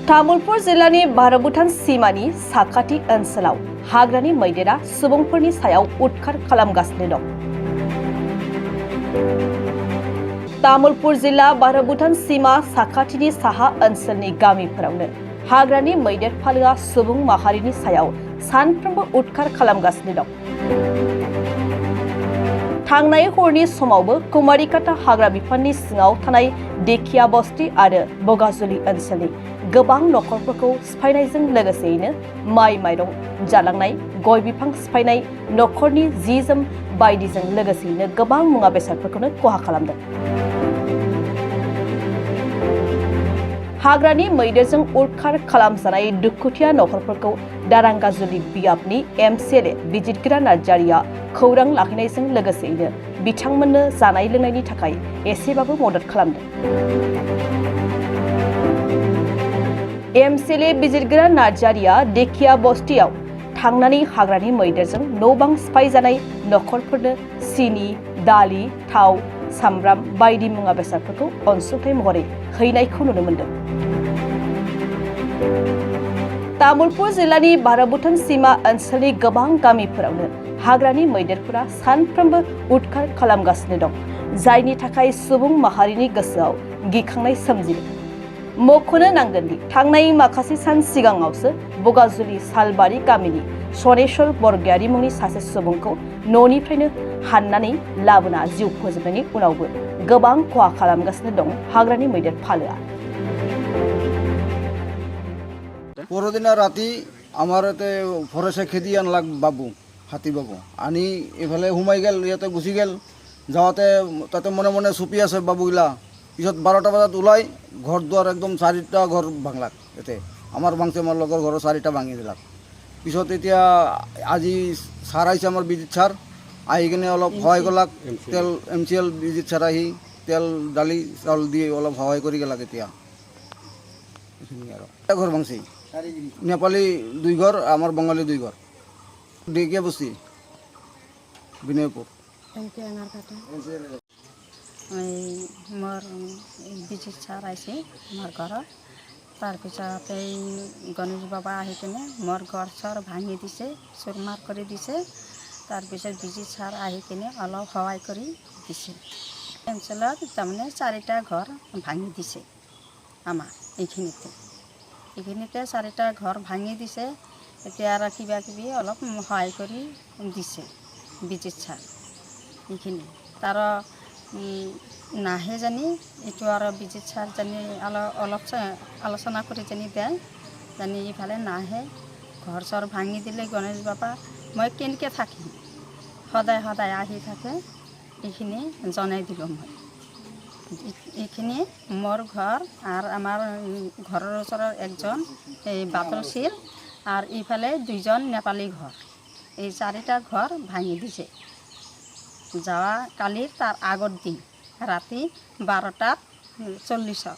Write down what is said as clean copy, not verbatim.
तामुलपुर जिल्लानि भारत-भुटान सीमानि साखाथि ओनसोलाव हाग्रानि मैदेरा सुबुंफोरनि सायाव उदखार खालामगासिनो दं। तामुलपुर जिल्ला भारत-भुटान सीमा साखाथिनि साहा ओनसोलनि गामिफोरावनो हाग्रानि मैदेर फालोआ सुबुं माहारिनि सायाव सानफ्रोमबो उदखार खालामगासिनो दं। थांनाय हरनि समावबो कुमारिकाटा हाग्रा बिफाननि सिङाव थानाय देखिया बस्ती आरो बगाजुलि ओनसोलनि गोबां नखरफोरखौ सिफायनायजों लोगोसेयैनो माइ माइरं जालांनाय, गय बिफां सिफायनाय, नखरनि जि जोम बायदिजों लोगोसेयैनो गोबां मुवा बेसादफोरखौनो खहा खालामदों। हाग्रानि मैदेरजों उदखार खालामजानाय दुखुथिया नखरफोरखौ दारांगाजुलि बियाबनि एमसिएलए बिजितगिरा नार्जारिया खौरां लाखिनायजों लोगोसेयैनो बिथांमोननो जानाय लोंनायनि थाखाय एसेबाबो मदद खालामदों। एमसिएलए बिजितगिरा नार्जारिया देखिया बस्तियाव थांनानै हाग्रानि मैदेरजों न'-बां सिफायजानाय नखरफोरनो सिनि, दालि, थाव, सामब्राम बायदि मुवा बेसादफोरखौ अनसुंथाइ महरै हैनायखौ नुनो मोन्दों। तामुलपुर जिल्लानि भारत-भुटान सीमा ओनसोलनि गोबां गामिफोरावनो हाग्रानि मैदेरफोरा सानफ्रोमबो उदखार खालामगासिनो दं, जायनि थाखाय सुबुं माहारिनि गोसोआव गिखांनाय सोमजिदों। मख'नो नांगोन दि थांनाय माखासे सान सिगाङावसो बगाजुलि सालबारि गामिनि सनेश्वर बरगयारी मुंनि सासे सुबुंखौ न'निफ्रायनो हाननानै लाबोना जिउ फोजोबनायनि उनावबो गोबां खहा खालामगासिनो दं हाग्रानि मैदेर फालोआ। পরদিনা রাতি আমার এতে ফরেস্টে খেদি আনলাক বাবু হাতী বাবু আনি এফালে সোমাই গেল, ইয়াতে গুচি গেল। যাওঁতে তাতে মনে মনে চুপি আছে বাবুগিলা। পিছত 12টা বজাত ওলাই ঘৰ দুৱাৰ একদম 4টা ঘৰ ভাঙলাক। এতে আমাৰ ভাঙছে, আমাৰ লগৰ ঘৰৰ 4টা ভাঙি দিলাক। পিছত এতিয়া আজি ছাৰ আহিছে, আমাৰ বিজিত ছাৰ আহি কিনে অলপ সহায় কৰলাক। তেল এমচিএল বিজিত ছাৰ আহি তেল দালি চাউল দি অলপ সহায় কৰি গেলাক। এতিয়া আৰু ঘৰ ভাঙছি, নেপালী 2 ঘর, আমার বঙ্গালী 2 ঘর। দেখিয়া বসছি বিনয়পুর। মোর বিজিত ছাৰ আহিছে মোৰ ঘৰত। তাৰপিছত এই গণেশ বাবা আহি কিনে মোৰ ঘৰ চৰ ভাঙি দিছে, চুৰমাৰ কৰি দিছে। তাৰপিছত বিজিত ছাৰ আহি কিনে অলপ সহায় কৰি দিছে। অঞ্চলত তাৰমানে 4টা ঘৰ ভাঙি দিছে আমাৰ এইখিনিতে। 4টা ঘৰ ভাঙি দিছে। এতিয়া আৰু কিবা কিবি অলপ সহায় কৰি দিছে বিজিত ছাৰ। এইখিনি তাৰ নাহে জানি এইটো আৰু বিজিত ছাৰ জানি অলপ আলোচনা কৰি জানি দেয়, জানি ইফালে নাহে। ঘৰ চৰ ভাঙি দিলে গণেশ বাবা মই কেনেকৈ থাকিম, সদায় সদায় আহি থাকে। এইখিনি জনাই দিলোঁ মই। এইখিনি মোৰ ঘৰ আৰু আমাৰ ঘৰৰ ওচৰৰ একজন এই বাদলশীল আৰু ইফালে 2জন নেপালী ঘৰ, এই 4টা ঘৰ ভাঙি দিছে। যোৱা কালিৰ তাৰ আগৰ দিন ৰাতি 12:40